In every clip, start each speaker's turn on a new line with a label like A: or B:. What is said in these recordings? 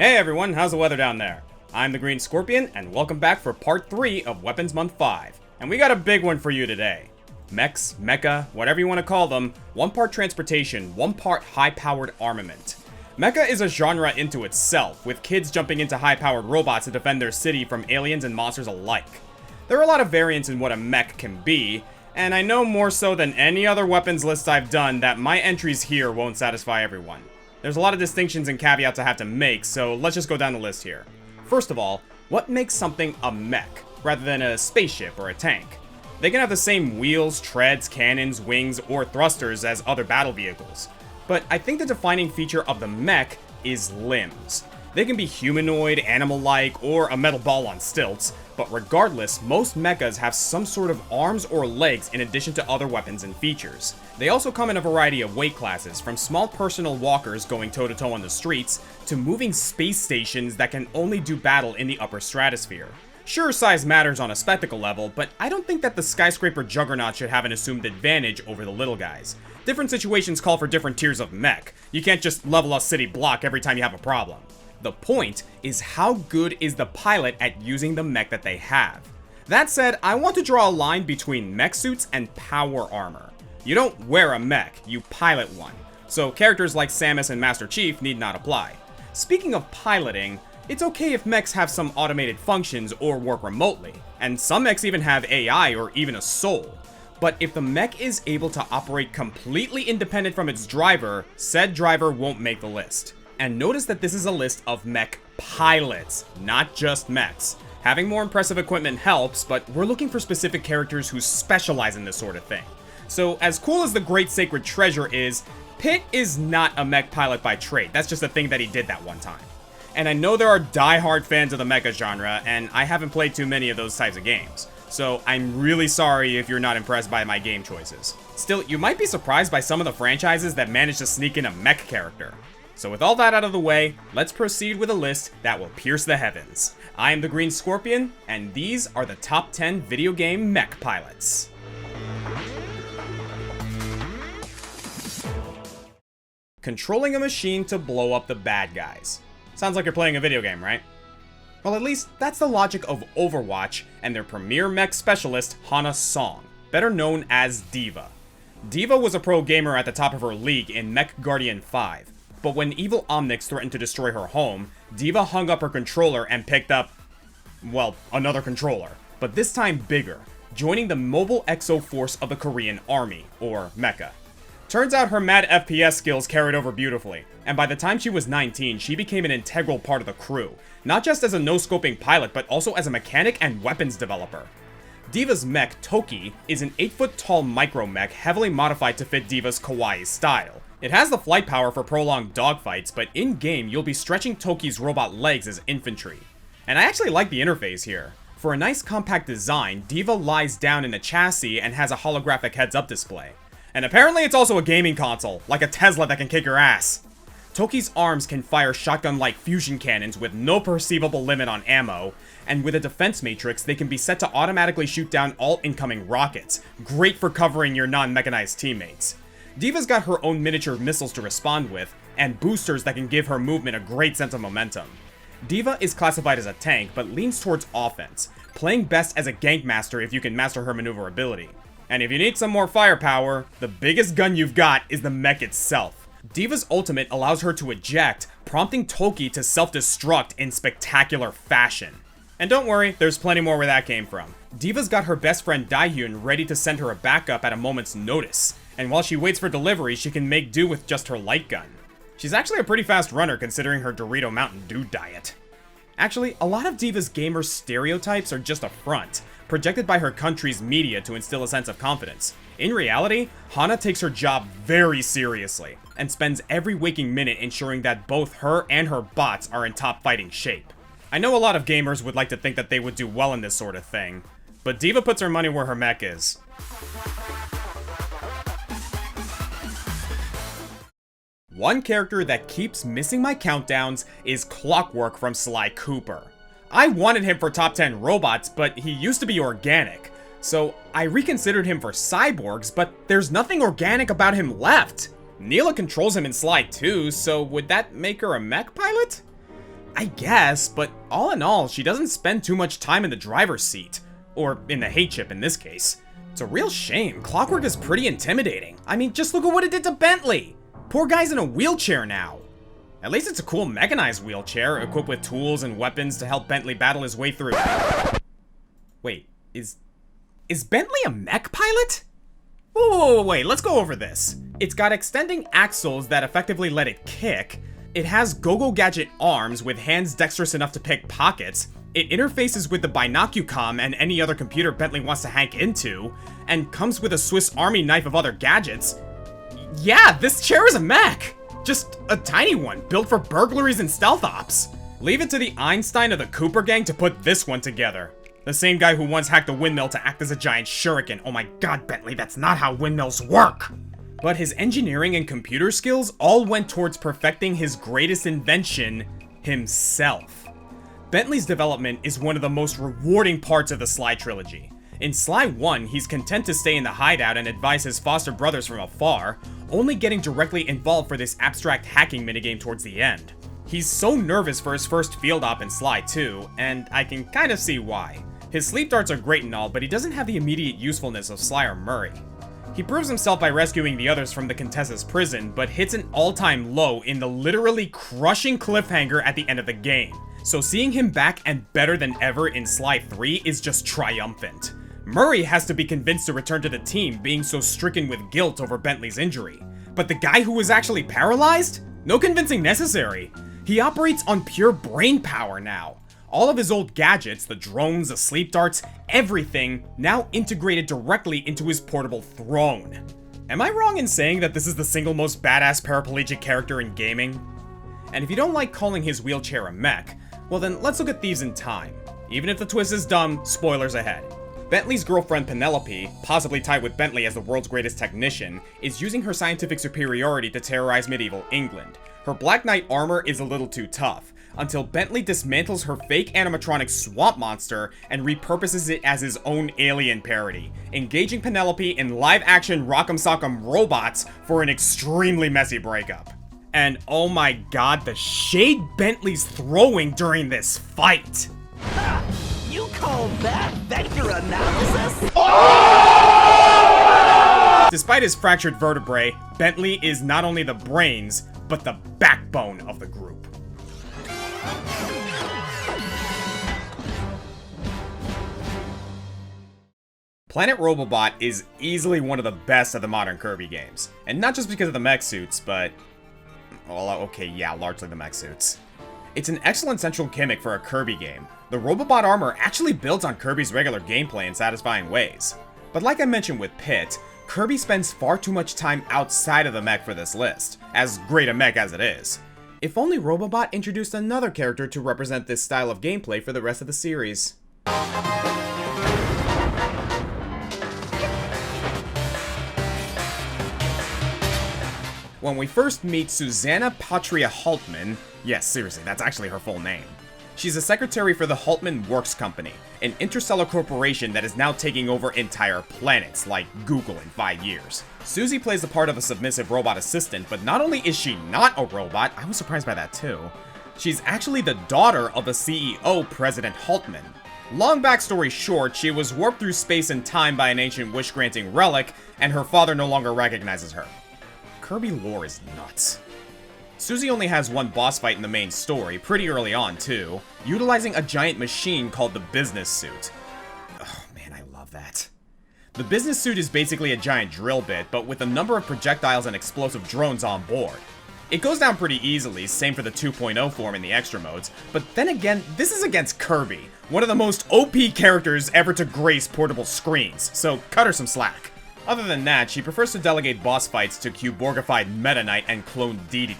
A: Hey everyone, how's the weather down there? I'm the Green Scorpion, and welcome back for part 3 of Weapons Month 5. And we got a big one for you today. Mechs, mecha, whatever you want to call them, one part transportation, one part high-powered armament. Mecha is a genre into itself, with kids jumping into high-powered robots to defend their city from aliens and monsters alike. There are a lot of variants in what a mech can be, and I know more so than any other weapons list I've done that my entries here won't satisfy everyone. There's a lot of distinctions and caveats I have to make, so let's just go down the list here. First of all, what makes something a mech, rather than a spaceship or a tank? They can have the same wheels, treads, cannons, wings, or thrusters as other battle vehicles. But I think the defining feature of the mech is limbs. They can be humanoid, animal-like, or a metal ball on stilts, but regardless, most mechas have some sort of arms or legs in addition to other weapons and features. They also come in a variety of weight classes, from small personal walkers going toe-to-toe on the streets, to moving space stations that can only do battle in the upper stratosphere. Sure, size matters on a spectacle level, but I don't think that the skyscraper juggernaut should have an assumed advantage over the little guys. Different situations call for different tiers of mech. You can't just level a city block every time you have a problem. The point is, how good is the pilot at using the mech that they have? That said, I want to draw a line between mech suits and power armor. You don't wear a mech, you pilot one. So characters like Samus and Master Chief need not apply. Speaking of piloting, it's okay if mechs have some automated functions or work remotely, and some mechs even have AI or even a soul. But if the mech is able to operate completely independent from its driver, said driver won't make the list. And notice that this is a list of mech pilots, not just mechs. Having more impressive equipment helps, but we're looking for specific characters who specialize in this sort of thing. So as cool as the Great Sacred Treasure is, Pit is not a mech pilot by trade. That's just a thing that he did that one time. And I know there are die-hard fans of the mecha genre, and I haven't played too many of those types of games. So I'm really sorry if you're not impressed by my game choices. Still, you might be surprised by some of the franchises that manage to sneak in a mech character. So with all that out of the way, let's proceed with a list that will pierce the heavens. I am the Green Scorpion, and these are the top 10 video game mech pilots. Controlling a machine to blow up the bad guys. Sounds like you're playing a video game, right? Well, at least that's the logic of Overwatch and their premier mech specialist, Hana Song, better known as Diva. Diva was a pro gamer at the top of her league in Mech Guardian 5. But when evil Omnics threatened to destroy her home, Diva hung up her controller and picked up, well, another controller. But this time bigger, joining the Mobile Exo Force of the Korean Army, or Mecha. Turns out her mad FPS skills carried over beautifully, and by the time she was 19, she became an integral part of the crew, not just as a no-scoping pilot, but also as a mechanic and weapons developer. Diva's mech, Toki, is an 8-foot-tall micro-mech heavily modified to fit Diva's kawaii style. It has the flight power for prolonged dogfights, but in-game, you'll be stretching Toki's robot legs as infantry. And I actually like the interface here. For a nice compact design, Diva lies down in a chassis and has a holographic heads-up display. And apparently it's also a gaming console, like a Tesla that can kick your ass. Toki's arms can fire shotgun-like fusion cannons with no perceivable limit on ammo, and with a defense matrix, they can be set to automatically shoot down all incoming rockets, great for covering your non-mechanized teammates. Diva's got her own miniature missiles to respond with, and boosters that can give her movement a great sense of momentum. Diva is classified as a tank, but leans towards offense, playing best as a gank master if you can master her maneuverability. And if you need some more firepower, the biggest gun you've got is the mech itself. Diva's ultimate allows her to eject, prompting Toki to self-destruct in spectacular fashion. And don't worry, there's plenty more where that came from. Diva's got her best friend Dahyun ready to send her a backup at a moment's notice, and while she waits for delivery, she can make do with just her light gun. She's actually a pretty fast runner considering her Dorito Mountain Dew diet. Actually, a lot of Diva's gamer stereotypes are just a front, projected by her country's media to instill a sense of confidence. In reality, Hana takes her job very seriously, and spends every waking minute ensuring that both her and her bots are in top fighting shape. I know a lot of gamers would like to think that they would do well in this sort of thing, but Diva puts her money where her mech is. One character that keeps missing my countdowns is Clockwork from Sly Cooper. I wanted him for top 10 robots, but he used to be organic. So I reconsidered him for cyborgs, but there's nothing organic about him left. Neela controls him in Sly too, so would that make her a mech pilot? I guess, but all in all, she doesn't spend too much time in the driver's seat. Or in the hate chip in this case. It's a real shame. Clockwork is pretty intimidating. I mean, just look at what it did to Bentley. Poor guy's in a wheelchair now. At least it's a cool mechanized wheelchair, equipped with tools and weapons to help Bentley battle his way through. Wait, is Bentley a mech pilot? Whoa, wait, let's go over this. It's got extending axles that effectively let it kick. It has go-go gadget arms with hands dexterous enough to pick pockets. It interfaces with the Binocucom and any other computer Bentley wants to hack into, and comes with a Swiss Army knife of other gadgets. Yeah, this chair is a mech! Just a tiny one, built for burglaries and stealth ops. Leave it to the Einstein of the Cooper gang to put this one together. The same guy who once hacked a windmill to act as a giant shuriken. Oh my god, Bentley, that's not how windmills work! But his engineering and computer skills all went towards perfecting his greatest invention, himself. Bentley's development is one of the most rewarding parts of the Sly trilogy. In Sly 1, he's content to stay in the hideout and advise his foster brothers from afar, only getting directly involved for this abstract hacking minigame towards the end. He's so nervous for his first field op in Sly 2, and I can kind of see why. His sleep darts are great and all, but he doesn't have the immediate usefulness of Sly or Murray. He proves himself by rescuing the others from the Contessa's prison, but hits an all-time low in the literally crushing cliffhanger at the end of the game. So seeing him back and better than ever in Sly 3 is just triumphant. Murray has to be convinced to return to the team, being so stricken with guilt over Bentley's injury. But the guy who was actually paralyzed? No convincing necessary. He operates on pure brain power now. All of his old gadgets, the drones, the sleep darts, everything, now integrated directly into his portable throne. Am I wrong in saying that this is the single most badass paraplegic character in gaming? And if you don't like calling his wheelchair a mech, well then let's look at Thieves in Time. Even if the twist is dumb, spoilers ahead. Bentley's girlfriend Penelope, possibly tied with Bentley as the world's greatest technician, is using her scientific superiority to terrorize medieval England. Her Black Knight armor is a little too tough, until Bentley dismantles her fake animatronic swamp monster and repurposes it as his own alien parody, engaging Penelope in live-action Rock'em Sock'em robots for an extremely messy breakup. And oh my god, the shade Bentley's throwing during this fight!
B: You call that vector analysis?
A: Despite his fractured vertebrae, Bentley is not only the brains, but the backbone of the group. Planet Robobot is easily one of the best of the modern Kirby games. And not just because of the mech suits, but... well, okay, yeah, largely the mech suits. It's an excellent central gimmick for a Kirby game. The Robobot armor actually builds on Kirby's regular gameplay in satisfying ways. But like I mentioned with Pit, Kirby spends far too much time outside of the mech for this list, as great a mech as it is. If only Robobot introduced another character to represent this style of gameplay for the rest of the series. When we first meet Susanna Patria Haltman, yes, seriously, that's actually her full name. She's a secretary for the Haltman Works Company, an interstellar corporation that is now taking over entire planets, like Google in 5 years. Susie plays the part of a submissive robot assistant, but not only is she not a robot, I was surprised by that too, she's actually the daughter of the CEO, President Haltman. Long backstory short, she was warped through space and time by an ancient wish-granting relic, and her father no longer recognizes her. Kirby lore is nuts. Susie only has one boss fight in the main story, pretty early on too, utilizing a giant machine called the Business Suit. Oh man, I love that. The Business Suit is basically a giant drill bit, but with a number of projectiles and explosive drones on board. It goes down pretty easily, same for the 2.0 form in the extra modes, but then again, this is against Kirby, one of the most OP characters ever to grace portable screens, so cut her some slack. Other than that, she prefers to delegate boss fights to Cuborgified Meta Knight and cloned Dedede.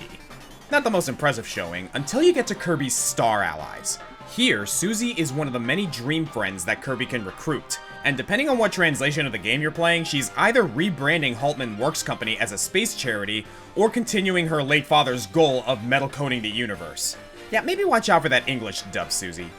A: Not the most impressive showing, until you get to Kirby's star allies. Here, Susie is one of the many dream friends that Kirby can recruit, and depending on what translation of the game you're playing, she's either rebranding Haltman Works Company as a space charity, or continuing her late father's goal of metal coating the universe. Yeah, maybe watch out for that English dub, Susie.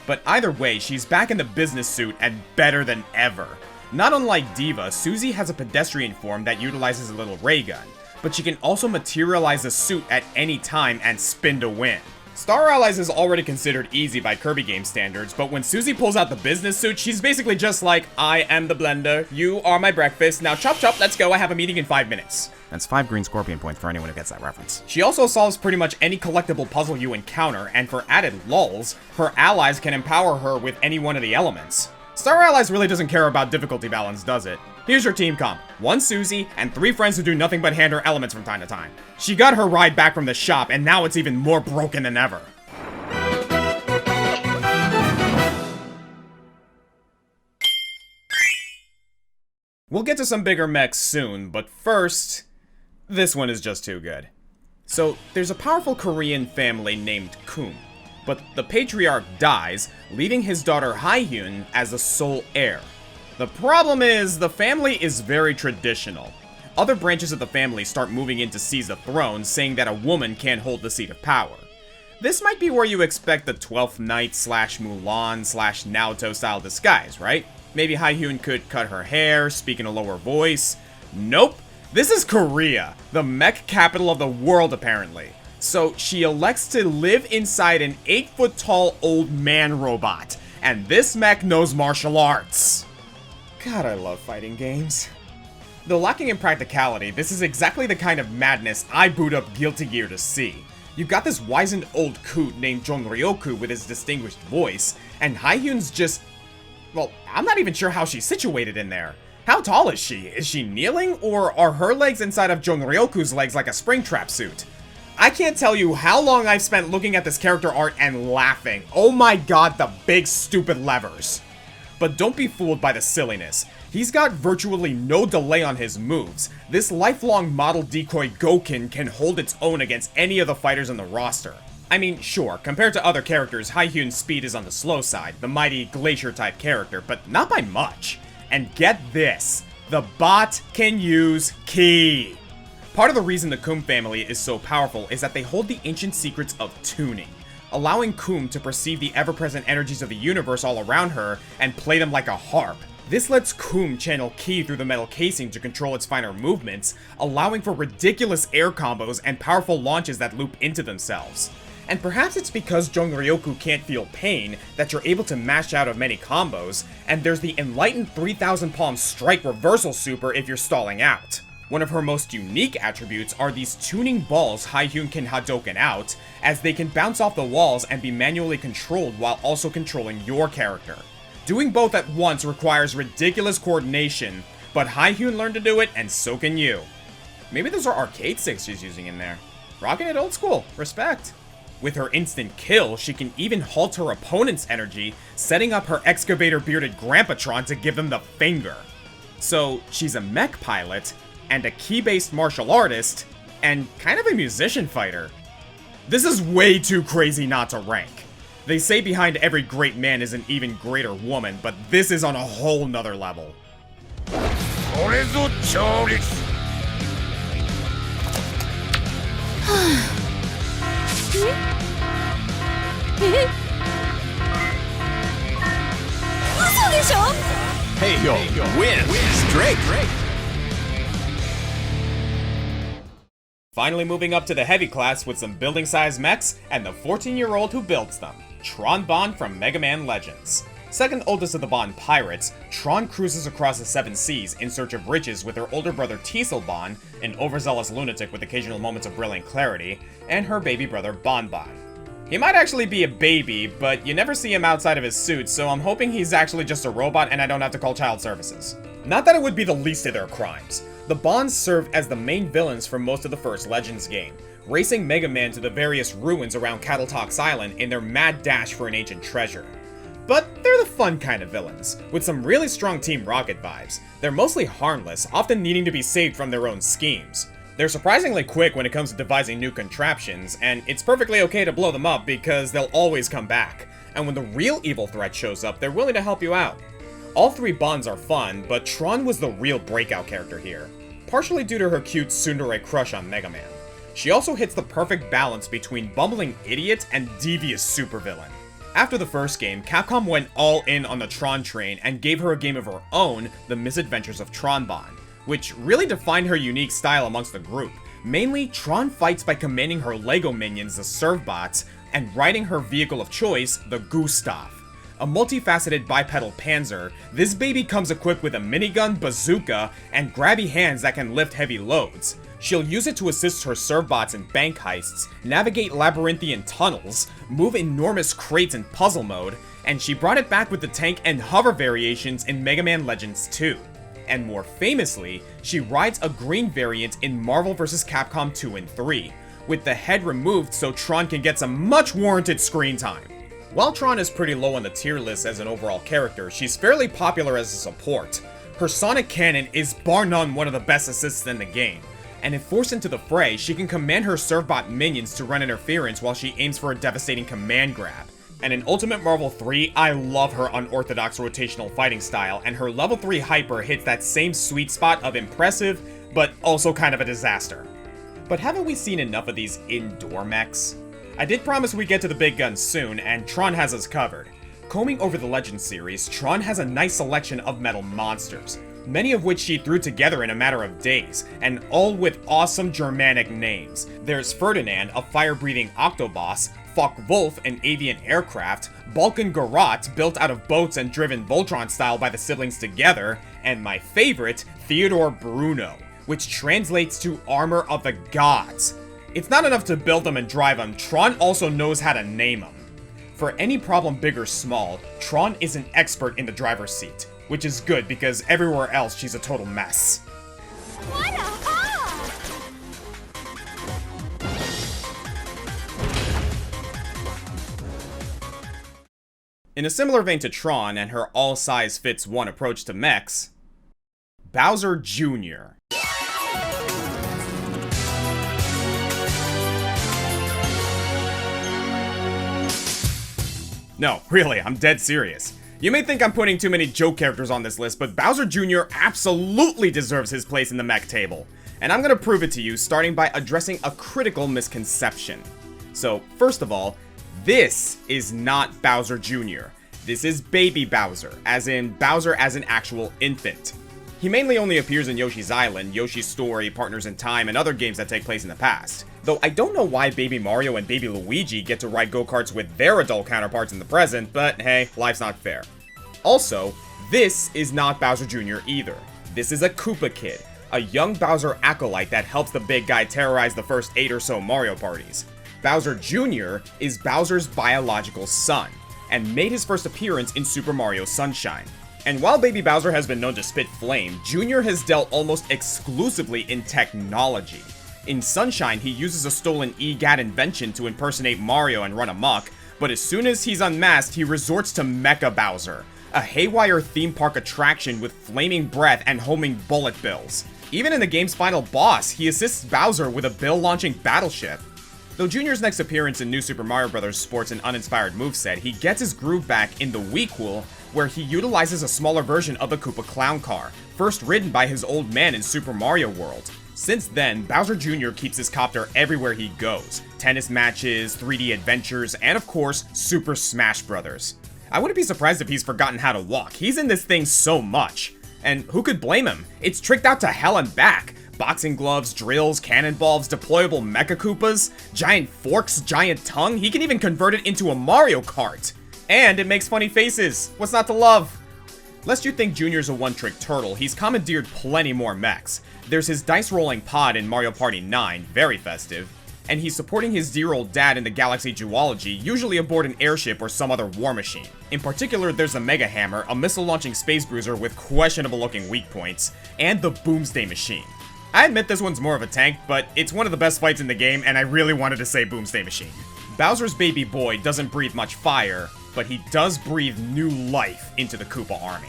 A: But either way, she's back in the Business Suit and better than ever. Not unlike Diva, Susie has a pedestrian form that utilizes a little ray gun, but she can also materialize the suit at any time and spin to win. Star Allies is already considered easy by Kirby game standards, but when Susie pulls out the business suit, she's basically just like, I am the blender, you are my breakfast, now chop chop, let's go, I have a meeting in 5 minutes. That's 5 green scorpion points for anyone who gets that reference. She also solves pretty much any collectible puzzle you encounter, and for added lulz, her allies can empower her with any one of the elements. Star Allies really doesn't care about difficulty balance, does it? Here's your team comp. 1 Susie, and 3 friends who do nothing but hand her elements from time to time. She got her ride back from the shop, and now it's even more broken than ever. We'll get to some bigger mechs soon, but first, this one is just too good. So, there's a powerful Korean family named Kum, but the patriarch dies, leaving his daughter Hye-hyun as the sole heir. The problem is, the family is very traditional. Other branches of the family start moving in to seize the throne, saying that a woman can't hold the seat of power. This might be where you expect the 12th Night / Mulan / Naruto style disguise, right? Maybe Hye-hyun could cut her hair, speak in a lower voice. Nope! This is Korea, the mech capital of the world apparently. So she elects to live inside an 8-foot-tall old man robot, and this mech knows martial arts. God, I love fighting games. Though lacking in practicality, this is exactly the kind of madness I boot up Guilty Gear to see. You've got this wizened old coot named Jong-ryoku with his distinguished voice, and Hye-hyun's just... well, I'm not even sure how she's situated in there. How tall is she? Is she kneeling, or are her legs inside of Jong-ryoku's legs like a Springtrap suit? I can't tell you how long I've spent looking at this character art and laughing. Oh my god, the big stupid levers. But don't be fooled by the silliness. He's got virtually no delay on his moves. This lifelong model decoy Gouken can hold its own against any of the fighters on the roster. I mean, sure, compared to other characters, Hye-hyun's speed is on the slow side, the mighty Glacier-type character, but not by much. And get this, the bot can use Ki. Part of the reason the Kum family is so powerful is that they hold the ancient secrets of tuning, allowing Kum to perceive the ever-present energies of the universe all around her and play them like a harp. This lets Kum channel Ki through the metal casing to control its finer movements, allowing for ridiculous air combos and powerful launches that loop into themselves. And perhaps it's because Jong-ryoku can't feel pain that you're able to mash out of many combos, and there's the enlightened 3000 palm strike reversal super if you're stalling out. One of her most unique attributes are these tuning balls Hye-hyun can Hadouken out, as they can bounce off the walls and be manually controlled while also controlling your character. Doing both at once requires ridiculous coordination, but Hye-hyun learned to do it, and so can you. Maybe those are arcade sticks she's using in there. Rocking it old school, respect. With her instant kill, she can even halt her opponent's energy, setting up her excavator-bearded Grandpatron to give them the finger. So, she's a mech pilot, and a Ki-based martial artist, and kind of a musician fighter. This is way too crazy not to rank. They say behind every great man is an even greater woman, but this is on a whole nother level.
B: Hey yo, win straight.
A: Finally moving up to the heavy class with some building-sized mechs and the 14-year-old who builds them, Tron Bonne from Mega Man Legends. Second oldest of the Bonne pirates, Tron cruises across the 7 seas in search of riches with her older brother Teasel Bonne, an overzealous lunatic with occasional moments of brilliant clarity, and her baby brother Bon Bon. He might actually be a baby, but you never see him outside of his suit, so I'm hoping he's actually just a robot and I don't have to call child services. Not that it would be the least of their crimes. The Bonds serve as the main villains for most of the first Legends game, racing Mega Man to the various ruins around Cattletox Island in their mad dash for an ancient treasure. But they're the fun kind of villains, with some really strong Team Rocket vibes. They're mostly harmless, often needing to be saved from their own schemes. They're surprisingly quick when it comes to devising new contraptions, and it's perfectly okay to blow them up because they'll always come back. And when the real evil threat shows up, they're willing to help you out. All 3 Bonds are fun, but Tron was the real breakout character here, partially due to her cute tsundere crush on Mega Man. She also hits the perfect balance between bumbling idiot and devious supervillain. After the first game, Capcom went all in on the Tron train and gave her a game of her own, The Misadventures of Tron Bonne, which really defined her unique style amongst the group. Mainly, Tron fights by commanding her LEGO minions, the Servbots, and riding her vehicle of choice, the Gustav. A multifaceted bipedal panzer, this baby comes equipped with a minigun, bazooka, and grabby hands that can lift heavy loads. She'll use it to assist her servbots in bank heists, navigate labyrinthian tunnels, move enormous crates in puzzle mode, and she brought it back with the tank and hover variations in Mega Man Legends 2. And more famously, she rides a green variant in Marvel vs. Capcom 2 and 3, with the head removed so Tron can get some much warranted screen time. While Tron is pretty low on the tier list as an overall character, she's fairly popular as a support. Her sonic cannon is bar none one of the best assists in the game, and if forced into the fray, she can command her servbot minions to run interference while she aims for a devastating command grab. And in Ultimate Marvel 3, I love her unorthodox rotational fighting style, and her level 3 hyper hits that same sweet spot of impressive, but also kind of a disaster. But haven't we seen enough of these indoor mechs? I did promise we'd get to the big guns soon, and Tron has us covered. Combing over the Legends series, Tron has a nice selection of metal monsters, many of which she threw together in a matter of days, and all with awesome Germanic names. There's Ferdinand, a fire-breathing Octoboss, Focke-Wulf, an avian aircraft, Balkan Garot, built out of boats and driven Voltron style by the siblings together, and my favorite, Theodore Bruno, which translates to Armor of the Gods. It's not enough to build them and drive them, Tron also knows how to name them. For any problem big or small, Tron is an expert in the driver's seat, which is good because everywhere else she's a total mess.
C: What a hog!
A: In a similar vein to Tron and her all-size-fits-one approach to mechs, Bowser Jr. No, really, I'm dead serious. You may think I'm putting too many joke characters on this list, but Bowser Jr. absolutely deserves his place in the mech table. And I'm gonna prove it to you, starting by addressing a critical misconception. So, first of all, this is not Bowser Jr. This is Baby Bowser, as in Bowser as an actual infant. He mainly only appears in Yoshi's Island, Yoshi's Story, Partners in Time, and other games that take place in the past. Though I don't know why Baby Mario and Baby Luigi get to ride go-karts with their adult counterparts in the present, but hey, life's not fair. Also, this is not Bowser Jr. either. This is a Koopa Kid, a young Bowser acolyte that helps the big guy terrorize the first 8 or so Mario parties. Bowser Jr. is Bowser's biological son, and made his first appearance in Super Mario Sunshine. And while Baby Bowser has been known to spit flame, Jr. has dealt almost exclusively in technology. In Sunshine, he uses a stolen EGAT invention to impersonate Mario and run amok, but as soon as he's unmasked, he resorts to Mecha Bowser, a haywire theme park attraction with flaming breath and homing bullet bills. Even in the game's final boss, he assists Bowser with a bill-launching battleship. Though Jr.'s next appearance in New Super Mario Bros. Sports an uninspired moveset, he gets his groove back in the Wii-Cool, where he utilizes a smaller version of the Koopa Clown Car, first ridden by his old man in Super Mario World. Since then, Bowser Jr. keeps his copter everywhere he goes. Tennis matches, 3D adventures, and of course, Super Smash Bros. I wouldn't be surprised if he's forgotten how to walk. He's in this thing so much. And who could blame him? It's tricked out to hell and back. Boxing gloves, drills, cannonballs, deployable Mecha Koopas, giant forks, giant tongue. He can even convert it into a Mario Kart. And it makes funny faces. What's not to love? Lest you think Junior's a one-trick turtle, he's commandeered plenty more mechs. There's his dice-rolling pod in Mario Party 9, very festive, and he's supporting his dear-old dad in the Galaxy Duology, usually aboard an airship or some other war machine. In particular, there's the Mega Hammer, a missile-launching space bruiser with questionable-looking weak points, and the Boomsday Machine. I admit this one's more of a tank, but it's one of the best fights in the game, and I really wanted to say Boomsday Machine. Bowser's baby boy doesn't breathe much fire, but he does breathe new life into the Koopa army.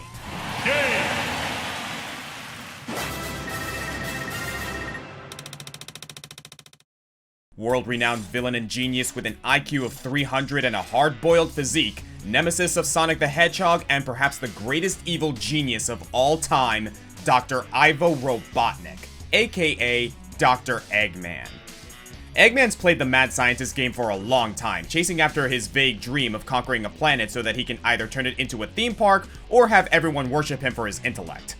A: World-renowned villain and genius with an IQ of 300 and a hard-boiled physique, nemesis of Sonic the Hedgehog, and perhaps the greatest evil genius of all time, Dr. Ivo Robotnik, aka Dr. Eggman. Eggman's played the mad scientist game for a long time, chasing after his vague dream of conquering a planet so that he can either turn it into a theme park or have everyone worship him for his intellect.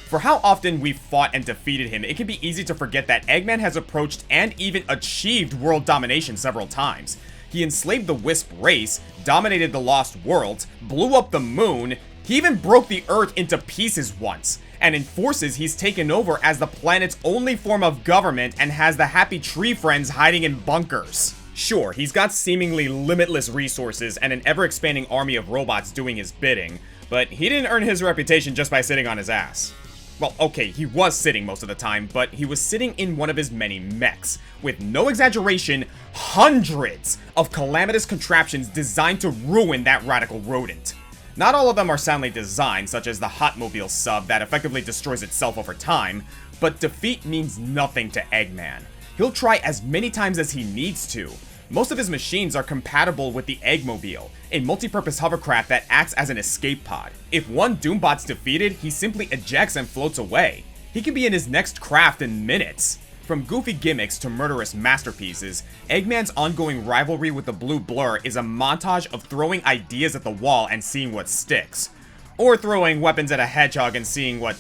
A: For how often we've fought and defeated him, it can be easy to forget that Eggman has approached and even achieved world domination several times. He enslaved the Wisp race, dominated the Lost Worlds, blew up the moon, he even broke the Earth into pieces once, and in Forces he's taken over as the planet's only form of government and has the happy tree friends hiding in bunkers. Sure, he's got seemingly limitless resources and an ever-expanding army of robots doing his bidding, but he didn't earn his reputation just by sitting on his ass. Well, okay, he was sitting most of the time, but he was sitting in one of his many mechs, with no exaggeration, hundreds of calamitous contraptions designed to ruin that radical rodent. Not all of them are soundly designed, such as the Hotmobile sub that effectively destroys itself over time, but defeat means nothing to Eggman. He'll try as many times as he needs to. Most of his machines are compatible with the Eggmobile, a multi-purpose hovercraft that acts as an escape pod. If one Doombot's defeated, he simply ejects and floats away. He can be in his next craft in minutes. From goofy gimmicks to murderous masterpieces, Eggman's ongoing rivalry with the Blue Blur is a montage of throwing ideas at the wall and seeing what sticks. Or throwing weapons at a hedgehog and seeing what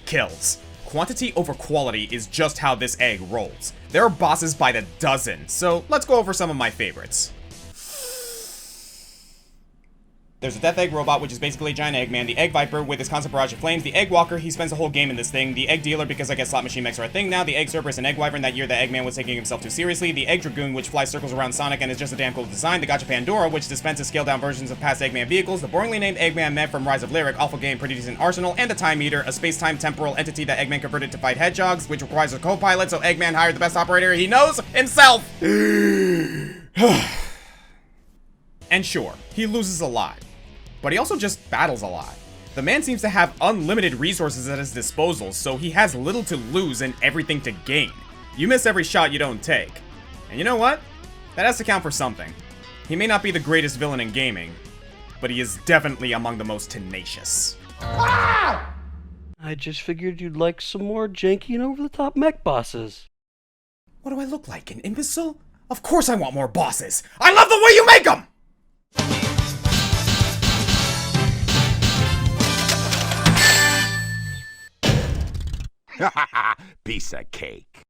A: kills. Quantity over quality is just how this egg rolls. There are bosses by the dozen, so let's go over some of my favorites. There's a Death Egg robot, which is basically a giant Eggman. The Egg Viper with his constant barrage of flames. The Egg Walker, he spends the whole game in this thing. The Egg Dealer, because I guess slot machine mechs are a thing now. The Egg Cerberus and Egg Wyvern, that year the Eggman was taking himself too seriously. The Egg Dragoon, which flies circles around Sonic and is just a damn cool design. The Gotcha Pandora, which dispenses scaled-down versions of past Eggman vehicles. The boringly named Eggman Mech from Rise of Lyric, awful game, pretty decent arsenal. And the Time Eater, a space-time temporal entity that Eggman converted to fight hedgehogs, which requires a co-pilot, so Eggman hired the best operator he knows, himself! And sure, he loses a lot. But he also just battles a lot. The man seems to have unlimited resources at his disposal, so he has little to lose and everything to gain. You miss every shot you don't take. And you know what? That has to count for something. He may not be the greatest villain in gaming, but he is definitely among the most tenacious.
D: Ah! I just figured you'd like some more janky and over-the-top mech bosses.
A: What do I look like, an imbecile? Of course I want more bosses! I love the way you make them!
B: Piece of cake.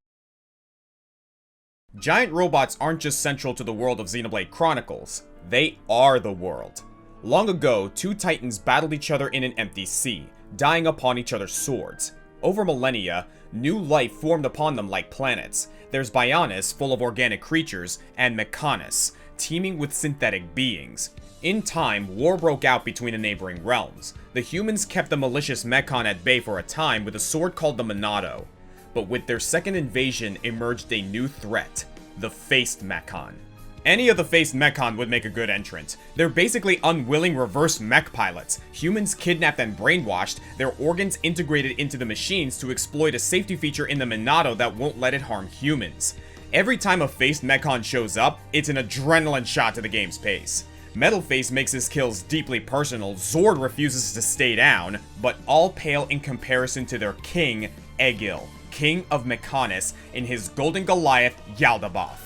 A: Giant robots aren't just central to the world of Xenoblade Chronicles, they are the world. Long ago, two titans battled each other in an empty sea, dying upon each other's swords. Over millennia, new life formed upon them like planets. There's Bionis, full of organic creatures, and Mechonis, teeming with synthetic beings. In time, war broke out between the neighboring realms. The humans kept the malicious Mechon at bay for a time with a sword called the Monado. But with their second invasion emerged a new threat, the Faced Mechon. Any of the Faced Mechon would make a good entrant. They're basically unwilling reverse mech pilots, humans kidnapped and brainwashed, their organs integrated into the machines to exploit a safety feature in the Monado that won't let it harm humans. Every time a Faced Mechon shows up, it's an adrenaline shot to the game's pace. Metalface makes his kills deeply personal, Zord refuses to stay down, but all pale in comparison to their king, Egil, king of Mechonis, in his golden Goliath, Yaldabaoth.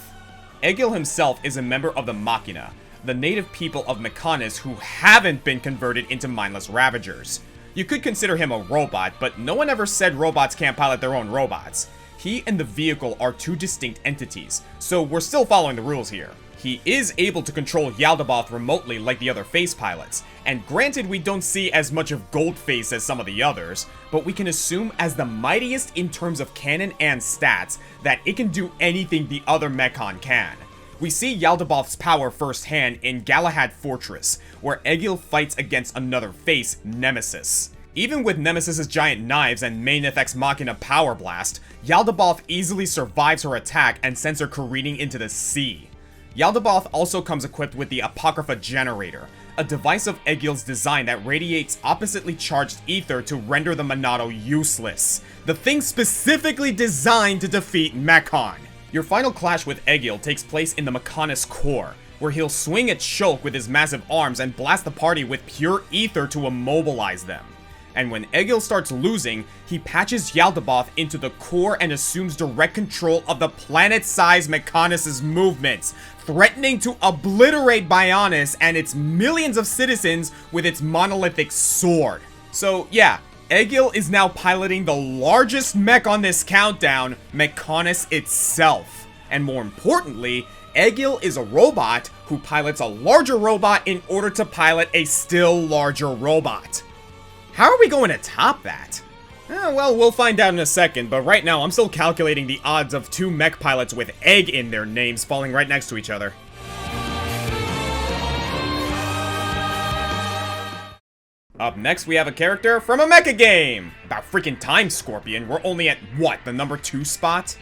A: Egil himself is a member of the Machina, the native people of Mechonis who haven't been converted into mindless ravagers. You could consider him a robot, but no one ever said robots can't pilot their own robots. He and the vehicle are two distinct entities, so we're still following the rules here. He is able to control Yaldabaoth remotely like the other face pilots, and granted we don't see as much of Goldface as some of the others, but we can assume as the mightiest in terms of canon and stats that it can do anything the other Mechon can. We see Yaldabaoth's power firsthand in Galahad Fortress, where Egil fights against another face, Nemesis. Even with Nemesis's giant knives and Maineth Ex Machina power blast, Yaldabaoth easily survives her attack and sends her careening into the sea. Yaldabaoth also comes equipped with the Apocrypha Generator, a device of Egil's design that radiates oppositely charged ether to render the Monado useless. The thing specifically designed to defeat Mechon. Your final clash with Egil takes place in the Mechonis core, where he'll swing at Shulk with his massive arms and blast the party with pure ether to immobilize them. And when Egil starts losing, he patches Yaldabaoth into the core and assumes direct control of the planet-sized Mechonis' movements, threatening to obliterate Bionis and its millions of citizens with its monolithic sword. So yeah, Egil is now piloting the largest mech on this countdown, Mechonis itself. And more importantly, Egil is a robot who pilots a larger robot in order to pilot a still larger robot. How are we going to top that? Well, we'll find out in a second, but right now I'm still calculating the odds of 2 mech pilots with egg in their names falling right next to each other. Up next, we have a character from a mecha game! About freaking time, Scorpion, we're only at, what, the number 2 spot?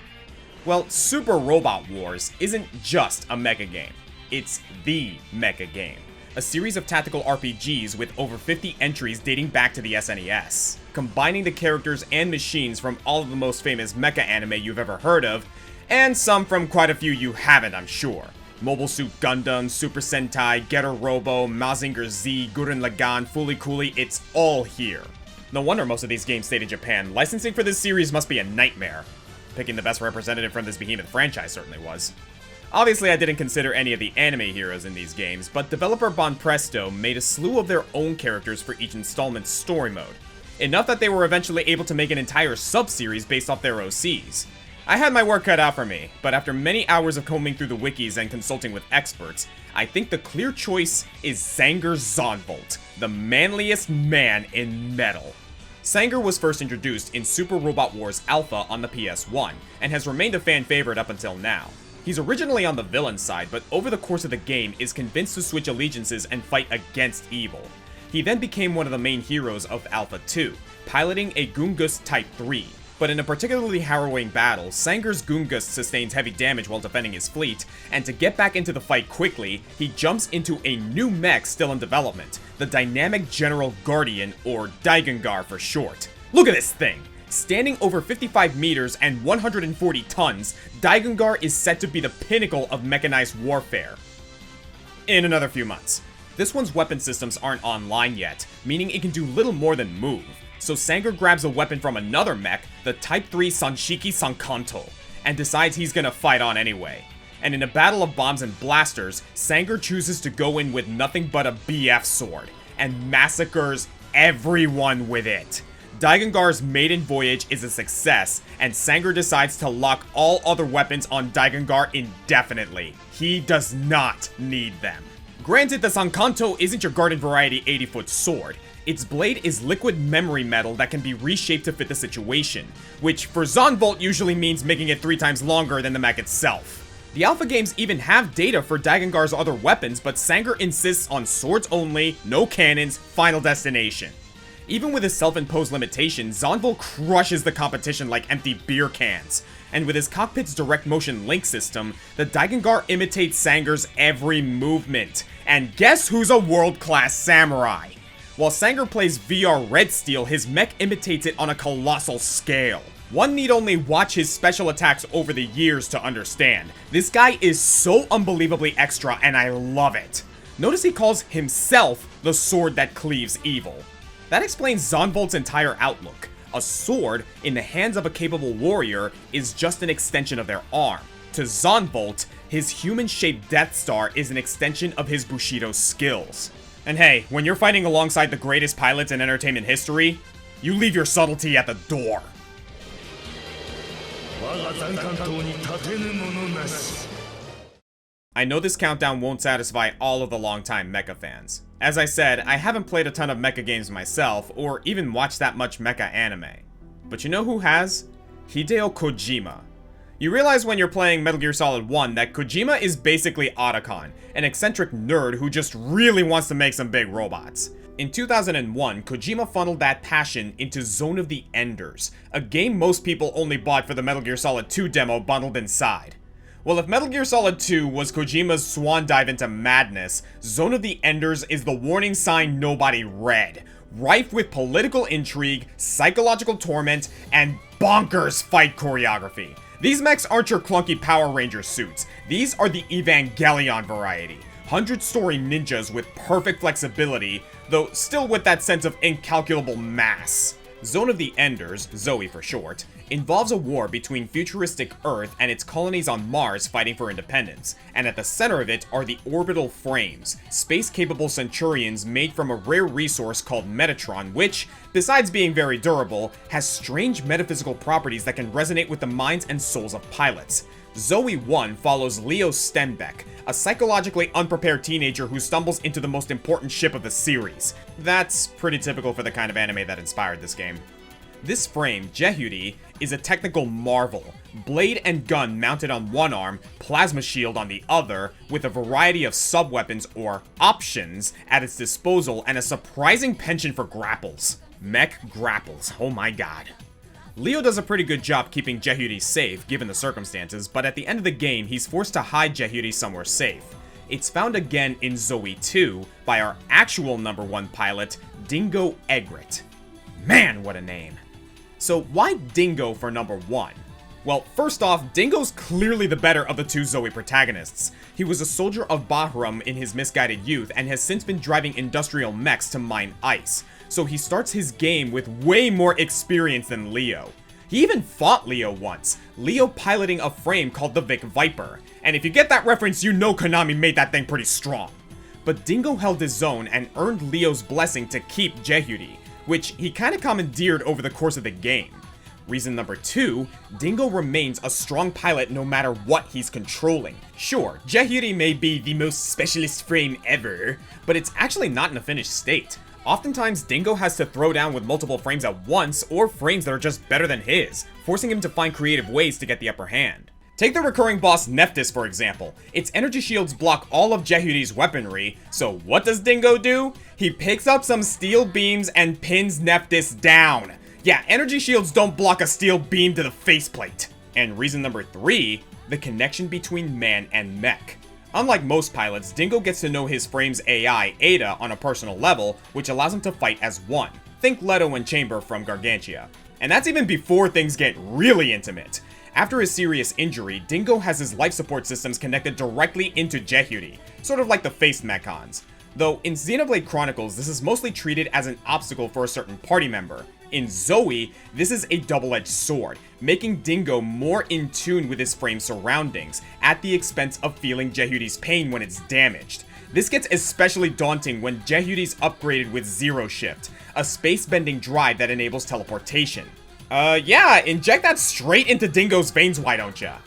A: Well, Super Robot Wars isn't just a mecha game. It's the mecha game. A series of tactical RPGs with over 50 entries dating back to the SNES, combining the characters and machines from all of the most famous mecha anime you've ever heard of, and some from quite a few you haven't, I'm sure. Mobile Suit Gundam, Super Sentai, Getter Robo, Mazinger Z, Gurren Lagann, Fooly Cooly, it's all here. No wonder most of these games stayed in Japan. Licensing for this series must be a nightmare. Picking the best representative from this behemoth franchise certainly was. Obviously, I didn't consider any of the anime heroes in these games, but developer Bonpresto made a slew of their own characters for each installment's story mode. Enough that they were eventually able to make an entire sub-series based off their OCs. I had my work cut out for me, but after many hours of combing through the wikis and consulting with experts, I think the clear choice is Sanger Zonvolt, the manliest man in metal. Sanger was first introduced in Super Robot Wars Alpha on the PS1, and has remained a fan favorite up until now. He's originally on the villain side, but over the course of the game is convinced to switch allegiances and fight against evil. He then became one of the main heroes of Alpha 2, piloting a Gungus Type 3. But in a particularly harrowing battle, Sanger's Gungus sustains heavy damage while defending his fleet, and to get back into the fight quickly, he jumps into a new mech still in development, the Dynamic General Guardian, or Daigengar for short. Look at this thing! Standing over 55 meters and 140 tons, Daigengar is set to be the pinnacle of mechanized warfare. In another few months. This one's weapon systems aren't online yet, meaning it can do little more than move. So Sanger grabs a weapon from another mech, the Type 3 Sanshiki Sankanto, and decides he's gonna fight on anyway. And in a battle of bombs and blasters, Sanger chooses to go in with nothing but a BF sword, and massacres everyone with it. Daigengar's maiden voyage is a success, and Sanger decides to lock all other weapons on Daigengar indefinitely. He does not need them. Granted, the Sankanto isn't your garden variety 80-foot sword. Its blade is liquid memory metal that can be reshaped to fit the situation, which for Zonvolt usually means making it 3 times longer than the mech itself. The Alpha games even have data for Daigengar's other weapons, but Sanger insists on swords only, no cannons, final destination. Even with his self-imposed limitations, Zonvolt crushes the competition like empty beer cans. And with his cockpit's direct motion link system, the Daigengar imitates Sanger's every movement. And guess who's a world-class samurai? While Sanger plays VR Red Steel, his mech imitates it on a colossal scale. One need only watch his special attacks over the years to understand. This guy is so unbelievably extra, and I love it. Notice he calls himself the sword that cleaves evil. That explains Zonvolt's entire outlook. A sword in the hands of a capable warrior is just an extension of their arm. To Zonvolt, his human-shaped Death Star is an extension of his Bushido skills. And hey, when you're fighting alongside the greatest pilots in entertainment history, you leave your subtlety at the door. I know this countdown won't satisfy all of the longtime mecha fans. As I said, I haven't played a ton of mecha games myself, or even watched that much mecha anime. But you know who has? Hideo Kojima. You realize when you're playing Metal Gear Solid 1 that Kojima is basically Otacon, an eccentric nerd who just really wants to make some big robots. In 2001, Kojima funneled that passion into Zone of the Enders, a game most people only bought for the Metal Gear Solid 2 demo bundled inside. Well, if Metal Gear Solid 2 was Kojima's swan dive into madness, Zone of the Enders is the warning sign nobody read, rife with political intrigue, psychological torment, and bonkers fight choreography. These mechs aren't your clunky Power Ranger suits. These are the Evangelion variety. 100-story ninjas with perfect flexibility, though still with that sense of incalculable mass. Zone of the Enders, Zoe for short, involves a war between futuristic Earth and its colonies on Mars fighting for independence, and at the center of it are the orbital frames, space-capable Centurions made from a rare resource called Metatron, which, besides being very durable, has strange metaphysical properties that can resonate with the minds and souls of pilots. Zoe 1 follows Leo Stenbeck, a psychologically unprepared teenager who stumbles into the most important ship of the series. That's pretty typical for the kind of anime that inspired this game. This frame, Jehudi, is a technical marvel. Blade and gun mounted on one arm, plasma shield on the other, with a variety of sub-weapons or options at its disposal and a surprising penchant for grapples. Mech grapples, oh my god. Leo does a pretty good job keeping Jehudi safe, given the circumstances, but at the end of the game, he's forced to hide Jehudi somewhere safe. It's found again in Zoe 2 by our actual #1 pilot, Dingo Egret. Man, what a name. So why Dingo for #1? Well, first off, Dingo's clearly the better of the two Zoe protagonists. He was a soldier of Bahram in his misguided youth and has since been driving industrial mechs to mine ice, so he starts his game with way more experience than Leo. He even fought Leo once, Leo piloting a frame called the Vic Viper, and if you get that reference, you know Konami made that thing pretty strong. But Dingo held his own and earned Leo's blessing to keep Jehudi, which he kinda commandeered over the course of the game. Reason number 2, Dingo remains a strong pilot no matter what he's controlling. Sure, Jehudi may be the most specialist frame ever, but it's actually not in a finished state. Oftentimes, Dingo has to throw down with multiple frames at once, or frames that are just better than his, forcing him to find creative ways to get the upper hand. Take the recurring boss Nephthys, for example. Its energy shields block all of Jehudi's weaponry, so what does Dingo do? He picks up some steel beams and pins Nephthys down. Yeah, energy shields don't block a steel beam to the faceplate. And reason number 3, the connection between man and mech. Unlike most pilots, Dingo gets to know his frame's AI, Ada, on a personal level, which allows him to fight as one. Think Leto and Chamber from Gargantia. And that's even before things get really intimate. After his serious injury, Dingo has his life support systems connected directly into Jehudi, sort of like the faced mechons. Though in Xenoblade Chronicles, this is mostly treated as an obstacle for a certain party member. In Zoe, this is a double-edged sword, making Dingo more in tune with his frame's surroundings, at the expense of feeling Jehudi's pain when it's damaged. This gets especially daunting when Jehudi's upgraded with Zero Shift, a space-bending drive that enables teleportation. Yeah, inject that straight into Dingo's veins, why don't ya?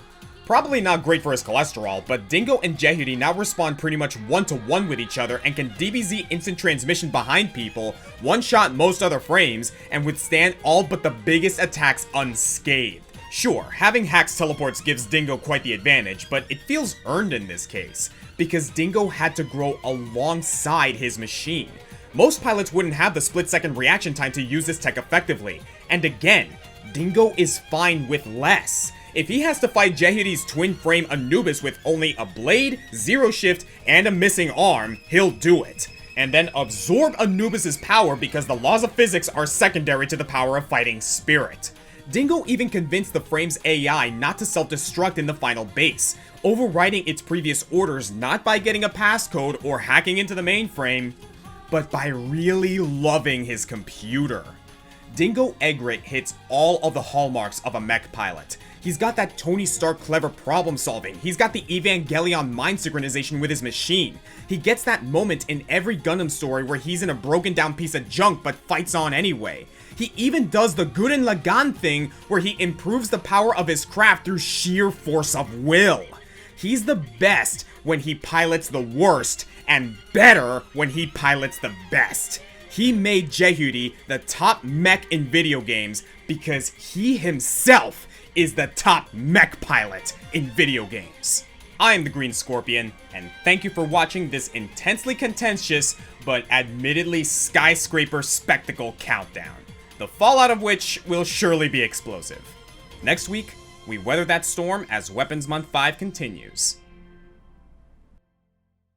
A: Probably not great for his cholesterol, but Dingo and Jehudi now respond pretty much one-to-one with each other and can DBZ instant transmission behind people, one-shot most other frames, and withstand all but the biggest attacks unscathed. Sure, having Hack's teleports gives Dingo quite the advantage, but it feels earned in this case, because Dingo had to grow alongside his machine. Most pilots wouldn't have the split-second reaction time to use this tech effectively, and again, Dingo is fine with less. If he has to fight Jehudi's twin frame Anubis with only a blade, Zero Shift, and a missing arm, he'll do it. And then absorb Anubis's power because the laws of physics are secondary to the power of fighting spirit. Dingo even convinced the frame's AI not to self-destruct in the final base, overriding its previous orders not by getting a passcode or hacking into the mainframe, but by really loving his computer. Dingo Egret hits all of the hallmarks of a mech pilot. He's got that Tony Stark clever problem solving, he's got the Evangelion mind synchronization with his machine, he gets that moment in every Gundam story where he's in a broken down piece of junk but fights on anyway. He even does the Gurren Lagann thing where he improves the power of his craft through sheer force of will. He's the best when he pilots the worst, and better when he pilots the best. He made Jehudi the top mech in video games because he himself is the top mech pilot in video games. I am the Green Scorpion, and thank you for watching this intensely contentious, but admittedly skyscraper spectacle countdown, the fallout of which will surely be explosive. Next week, we weather that storm as Weapons Month 5 continues.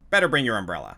A: Better bring your umbrella.